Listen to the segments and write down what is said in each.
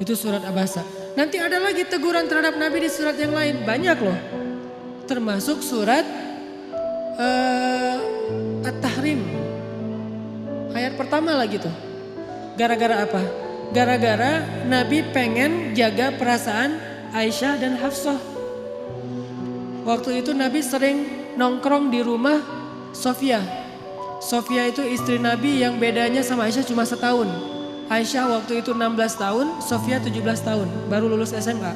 Itu surat Abasa. Nanti ada lagi teguran terhadap Nabi di surat yang lain. Banyak loh. Termasuk surat At-Tahrim. Ayat pertama lagi tuh. Gara-gara apa? Gara-gara Nabi pengen jaga perasaan Aisyah dan Hafsah. Waktu itu Nabi sering nongkrong di rumah Sofia. Sofia itu istri Nabi yang bedanya sama Aisyah cuma setahun. Aisyah waktu itu 16 tahun, Sofia 17 tahun, baru lulus SMA.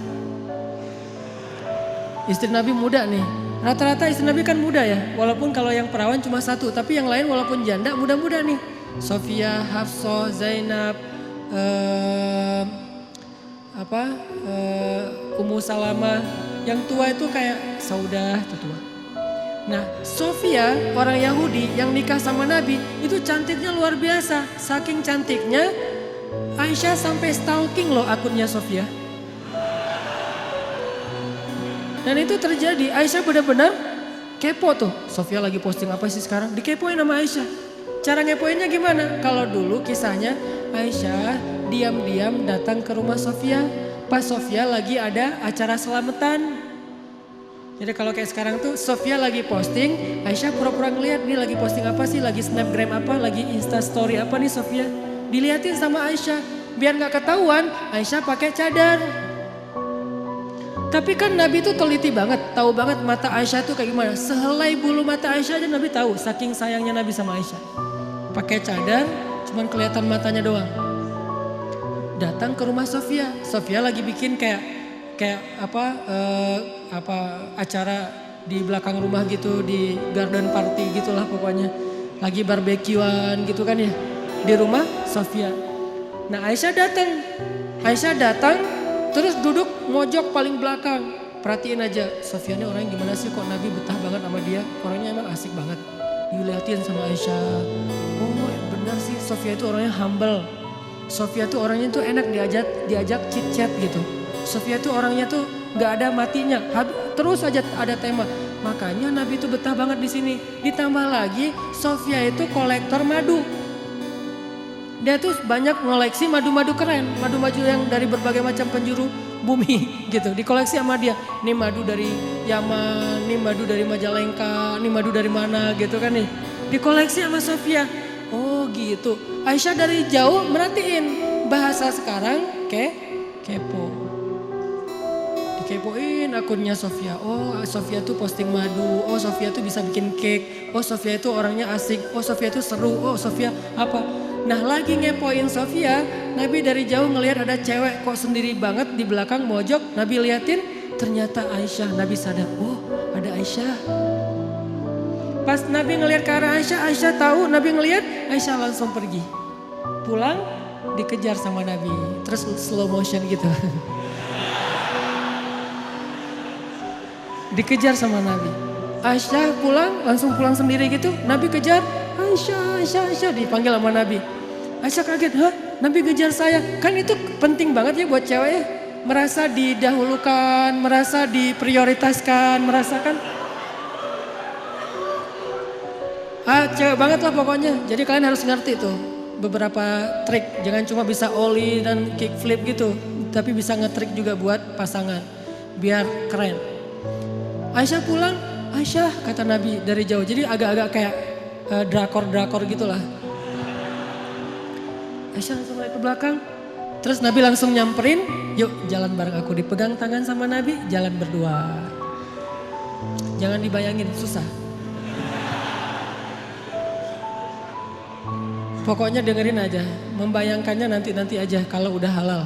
Istri Nabi muda nih. Rata-rata istri Nabi kan muda ya, walaupun kalau yang perawan cuma satu, tapi yang lain walaupun janda muda-muda nih. Sofia, Hafsah, Zainab, Ummu Salamah. Yang tua itu kayak Saudah, itu tua. Nah, Sofia orang Yahudi yang nikah sama Nabi itu cantiknya luar biasa. Saking cantiknya Aisyah sampai stalking loh akunnya Sofia. Dan itu terjadi, Aisyah benar-benar kepo tuh. Sofia lagi posting apa sih sekarang? Dikepoin sama Aisyah. Cara ngepoinnya gimana? Kalau dulu kisahnya Aisyah diam-diam datang ke rumah Sofia. Pas Sofia lagi ada acara selamatan. Jadi kalau kayak sekarang tuh Sofia lagi posting, Aisyah pura-pura ngeliat nih lagi posting apa sih, lagi snapgram apa, lagi insta story apa nih Sofia. Diliatin sama Aisyah, biar gak ketahuan Aisyah pakai cadar. Tapi kan Nabi tuh teliti banget, tahu banget mata Aisyah tuh kayak gimana. Sehelai bulu mata Aisyah aja Nabi tahu, saking sayangnya Nabi sama Aisyah. Pakai cadar, cuman kelihatan matanya doang. Datang ke rumah Sofia. Sofia lagi bikin kayak acara di belakang rumah gitu, di garden party gitulah pokoknya. Lagi barbekyuan gitu kan ya. Di rumah Sofia. Nah, Aisyah datang terus duduk mojok paling belakang. Perhatiin aja Sofia ini orangnya gimana sih, kok Nabi betah banget sama dia. Orangnya emang asik banget. Dilihatin sama Aisyah. Oh, benar sih Sofia itu orangnya humble. Sofia tuh orangnya tuh enak diajak chit chat gitu. Sofia tuh orangnya tuh nggak ada matinya, terus aja ada tema. Makanya Nabi tuh betah banget di sini. Ditambah lagi Sofia itu kolektor madu. Dia tuh banyak ngoleksi madu-madu keren, madu-madu yang dari berbagai macam penjuru bumi gitu. Dikoleksi sama dia. Ini madu dari Yaman, ini madu dari Majalengka, ini madu dari mana gitu kan nih. Dikoleksi sama Sofia. Oh gitu. Aisyah dari jauh merhatiin, bahasa sekarang kepo. Dikepoin akunnya Sofia. Oh, Sofia tuh posting madu. Oh, Sofia tuh bisa bikin cake. Oh, Sofia itu orangnya asik. Oh, Sofia tuh seru. Oh, Sofia apa? Nah, lagi ngepoin Sofia, Nabi dari jauh ngelihat ada cewek kok sendiri banget di belakang mojok. Nabi liatin, ternyata Aisyah. Nabi sadar, oh, ada Aisyah. Pas Nabi ngelihat ke arah Aisyah, Aisyah tahu Nabi ngelihat, Aisyah langsung pergi. Pulang dikejar sama Nabi, terus slow motion gitu. Dikejar sama Nabi. Aisyah pulang, langsung pulang sendiri gitu. Nabi kejar, Aisyah, dipanggil sama Nabi. Aisyah kaget, hah? Nabi kejar saya. Kan itu penting banget ya buat cewek ya. Merasa didahulukan, merasa diprioritaskan, merasakan. Cewek banget lah pokoknya. Jadi kalian harus ngerti tuh beberapa trik. Jangan cuma bisa ollie dan kickflip gitu. Tapi bisa ngetrik juga buat pasangan. Biar keren. Aisyah pulang, Aisyah kata Nabi dari jauh. Jadi agak-agak kayak drakor-drakor gitulah. Aisyah langsung naik ke belakang. Terus Nabi langsung nyamperin, yuk jalan bareng aku. Dipegang tangan sama Nabi, jalan berdua. Jangan dibayangin, susah. Pokoknya dengerin aja, membayangkannya nanti aja kalau udah halal.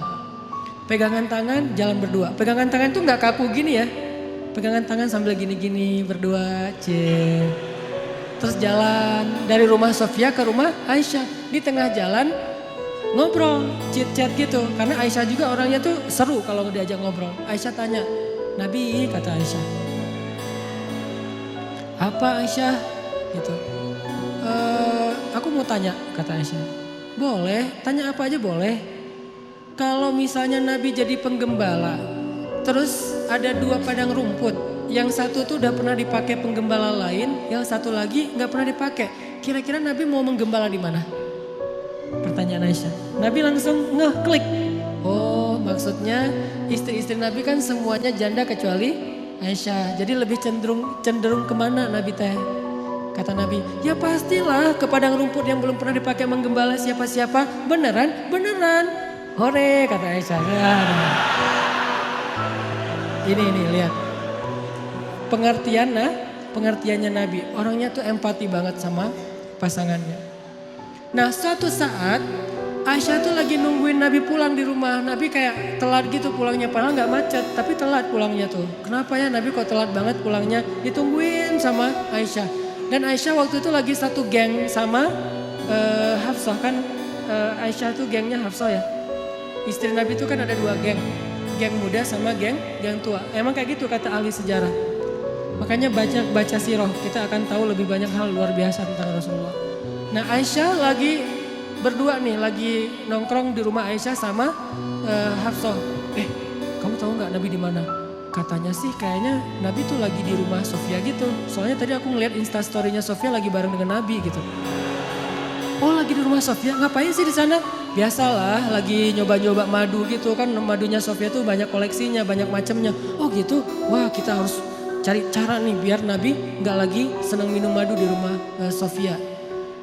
Pegangan tangan, jalan berdua. Pegangan tangan tuh gak kaku gini ya. Pegangan tangan sambil gini-gini berdua, Terus jalan dari rumah Sofia ke rumah Aisyah. Di tengah jalan ngobrol, chit-chat gitu. Karena Aisyah juga orangnya tuh seru kalau diajak ngobrol. Aisyah tanya, Nabi kata Aisyah. Apa Aisyah? Gitu. Aku mau tanya kata Aisyah. Boleh, tanya apa aja boleh. Kalau misalnya Nabi jadi penggembala, terus ada 2 padang rumput. Yang satu tuh udah pernah dipakai penggembala lain, yang satu lagi nggak pernah dipakai. Kira-kira Nabi mau menggembala di mana? Pertanyaan Aisyah. Nabi langsung ngeklik. Oh, Maksudnya istri-istri Nabi kan semuanya janda kecuali Aisyah. Jadi lebih cenderung kemana Nabi teh? Kata Nabi, ya pastilah ke padang rumput yang belum pernah dipakai menggembala siapa-siapa. Beneran? Beneran. Hore, kata Aisyah. Ini lihat. Pengertiannya Nabi. Orangnya tuh empati banget sama pasangannya. Nah suatu saat Aisyah tuh lagi nungguin Nabi pulang di rumah. Nabi kayak telat gitu pulangnya. Padahal gak macet tapi telat pulangnya tuh. Kenapa ya Nabi kok telat banget pulangnya? Ditungguin sama Aisyah. Dan Aisyah waktu itu lagi satu geng sama Hafsah kan. Aisyah tuh gengnya Hafsah ya. Istri Nabi tuh kan ada dua geng. Geng muda sama geng tua. Emang kayak gitu kata ahli sejarah. Makanya baca sirah kita akan tahu lebih banyak hal luar biasa tentang Rasulullah. Nah Aisyah lagi berdua nih, lagi nongkrong di rumah Aisyah sama Hafsah. Kamu tahu nggak Nabi di mana? Katanya sih kayaknya Nabi tuh lagi di rumah Sofia gitu. Soalnya tadi aku ngeliat instastorynya Sofia lagi bareng dengan Nabi gitu. Oh lagi di rumah Sofia, ngapain sih di sana? Biasalah lagi nyoba-nyoba madu gitu kan, madunya Sofia tuh banyak koleksinya, banyak macamnya. Oh gitu, wah kita harus cari cara nih biar Nabi nggak lagi senang minum madu di rumah Sofia.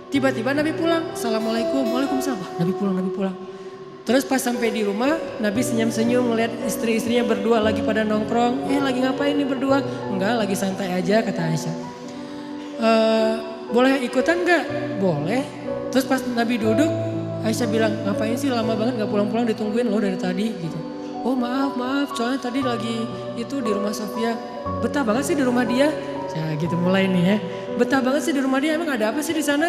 Tiba-tiba Nabi pulang, assalamualaikum, waalaikumsalam. Nabi pulang. Terus pas sampai di rumah, Nabi senyum-senyum ngeliat istri-istrinya berdua lagi pada nongkrong. Lagi ngapain nih berdua? Enggak, lagi santai aja kata Aisyah. Boleh ikutan nggak? Boleh. Terus pas Nabi duduk, Aisyah bilang, ngapain sih lama banget gak pulang-pulang ditungguin lo dari tadi gitu. Oh maaf, soalnya tadi lagi itu di rumah Sofia. Betah banget sih di rumah dia. Ya gitu mulai nih ya. Betah banget sih di rumah dia, emang ada apa sih di sana?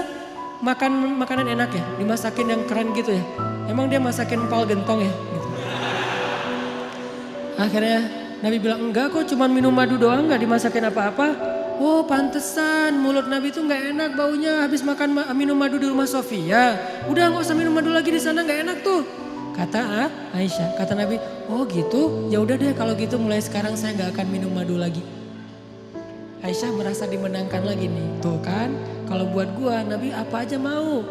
Makanan enak ya, dimasakin yang keren gitu ya. Emang dia masakin empal gentong ya gitu. Akhirnya Nabi bilang enggak kok, cuman minum madu doang gak dimasakin apa-apa. Oh pantesan mulut Nabi tuh gak enak baunya habis minum madu di rumah Sofia. Udah gak usah minum madu lagi di sana, gak enak tuh. Kata Aisyah, kata Nabi, oh gitu, ya udah deh kalau gitu mulai sekarang saya gak akan minum madu lagi. Aisyah merasa dimenangkan lagi nih, tuh kan, kalau buat gua Nabi apa aja mau.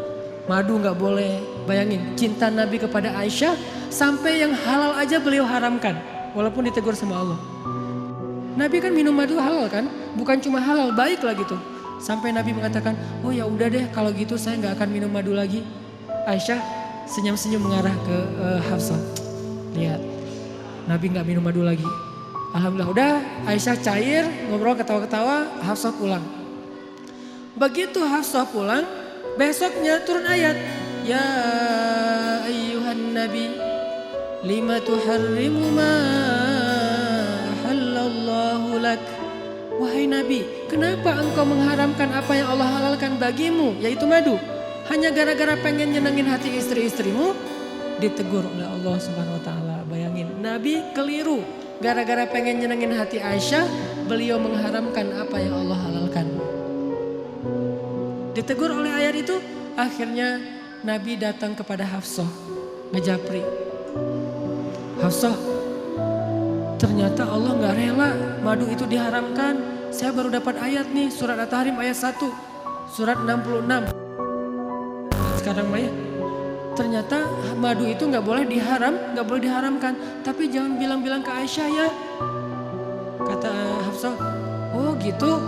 Madu gak boleh, bayangin cinta Nabi kepada Aisyah sampai yang halal aja beliau haramkan, walaupun ditegur sama Allah. Nabi kan minum madu halal kan, bukan cuma halal, baik lah gitu. Sampai Nabi mengatakan, oh ya udah deh kalau gitu saya gak akan minum madu lagi. Aisyah senyum-senyum mengarah ke Hafsah. Lihat, Nabi gak minum madu lagi. Alhamdulillah udah, Aisyah cair, ngobrol ketawa-ketawa, Hafsah pulang. Begitu Hafsah pulang, besoknya turun ayat. Ya ayyuhan nabi, lima tuharrimu ma halallahu lak. Wahai Nabi, kenapa engkau mengharamkan apa yang Allah halalkan bagimu, yaitu madu? Hanya gara-gara pengen nyenengin hati istri-istrimu? Ditegur oleh Allah Subhanahu wa taala. Bayangin, Nabi keliru. Gara-gara pengen nyenengin hati Aisyah, beliau mengharamkan apa yang Allah halalkan. Ditegur oleh ayat itu, akhirnya Nabi datang kepada Hafsah, ngejapri. Hafsah, ternyata Allah gak rela madu itu diharamkan. Saya baru dapat ayat nih, surat At-Tahrim ayat 1, surat 66. Sekarang Maya, ternyata madu itu gak boleh diharamkan. Tapi jangan bilang-bilang ke Aisyah ya. Kata Hafsah, oh gitu.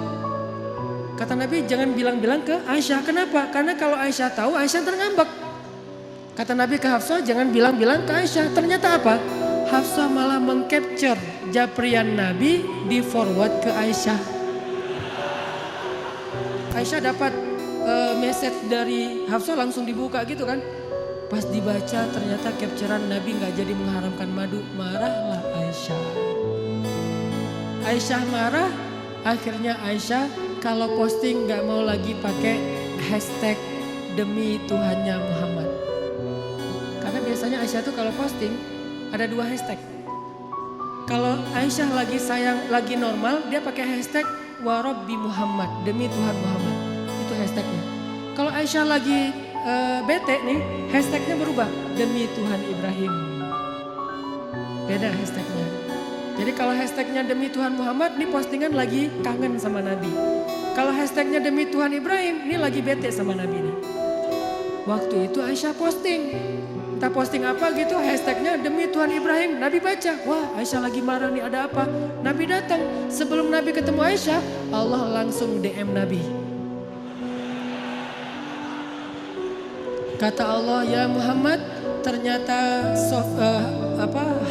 Kata Nabi jangan bilang-bilang ke Aisyah. Kenapa? Karena kalau Aisyah tahu, Aisyah terngambek. Kata Nabi ke Hafsah jangan bilang-bilang ke Aisyah. Ternyata apa? Hafsah malah mengcapture japrian Nabi di forward ke Aisyah. Aisyah dapat message dari Hafsah langsung dibuka gitu kan. Pas dibaca ternyata capturean Nabi gak jadi mengharamkan madu. Marahlah Aisyah. Aisyah marah, akhirnya Aisyah kalau posting gak mau lagi pakai hashtag demi Tuhannya Muhammad. Karena biasanya Aisyah tuh kalau posting ada 2 hashtag. Kalau Aisyah lagi sayang, lagi normal, dia pakai hashtag warabbi Muhammad, demi Tuhan Muhammad. Itu hashtagnya. Kalau Aisyah lagi bete nih, hashtagnya berubah, demi Tuhan Ibrahim. Beda hashtagnya. Jadi kalau hashtagnya demi Tuhan Muhammad, ini postingan lagi kangen sama Nabi. Kalau hashtagnya demi Tuhan Ibrahim, ini lagi bete sama Nabi nih. Waktu itu Aisyah posting, Tak posting apa gitu, hashtagnya demi Tuhan Ibrahim. Nabi baca, wah Aisyah lagi marah nih, ada apa? Nabi datang, sebelum Nabi ketemu Aisyah, Allah langsung DM Nabi. Kata Allah, ya Muhammad, ternyata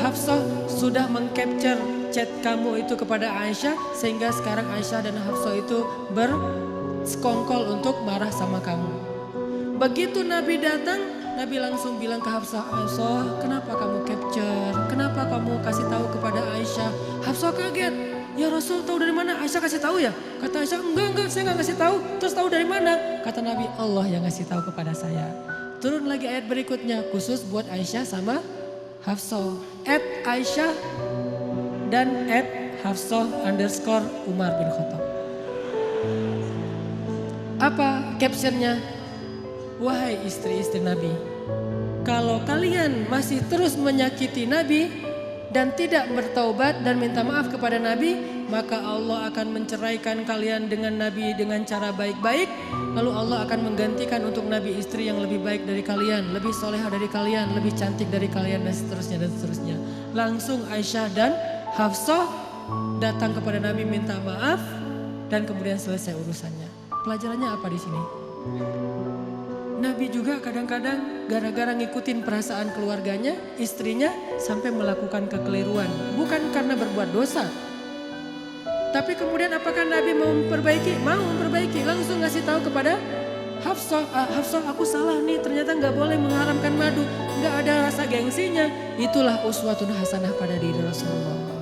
Hafsah sudah mengcapture chat kamu itu kepada Aisyah, sehingga sekarang Aisyah dan Hafsah itu bersekongkol untuk marah sama kamu. Begitu Nabi datang, Nabi langsung bilang ke Hafsah, Hafsah, kenapa kamu capture? Kenapa kamu kasih tahu kepada Aisyah? Hafsah kaget. Ya Rasul, tahu dari mana? Aisyah kasih tahu ya? Kata Aisyah, enggak, saya enggak kasih tahu. Terus tahu dari mana? Kata Nabi, Allah yang ngasih tahu kepada saya. Turun lagi ayat berikutnya, khusus buat Aisyah sama Hafsah. @Aisyah dan @Hafsah_Umar bin Khattab. Apa captionnya? Wahai istri-istri Nabi, kalau kalian masih terus menyakiti Nabi dan tidak bertaubat dan minta maaf kepada Nabi, maka Allah akan menceraikan kalian dengan Nabi dengan cara baik-baik. Lalu Allah akan menggantikan untuk Nabi istri yang lebih baik dari kalian, lebih soleha dari kalian, lebih cantik dari kalian, dan seterusnya dan seterusnya. Langsung Aisyah dan Hafsah datang kepada Nabi minta maaf dan kemudian selesai urusannya. Pelajarannya apa di sini? Nabi juga kadang-kadang gara-gara ngikutin perasaan keluarganya, istrinya sampai melakukan kekeliruan. Bukan karena berbuat dosa. Tapi kemudian apakah Nabi mau memperbaiki? Mau memperbaiki, langsung ngasih tahu kepada Hafsah, Hafsah aku salah nih, ternyata gak boleh mengharamkan madu. Gak ada rasa gengsinya. Itulah uswatun hasanah pada diri Rasulullah.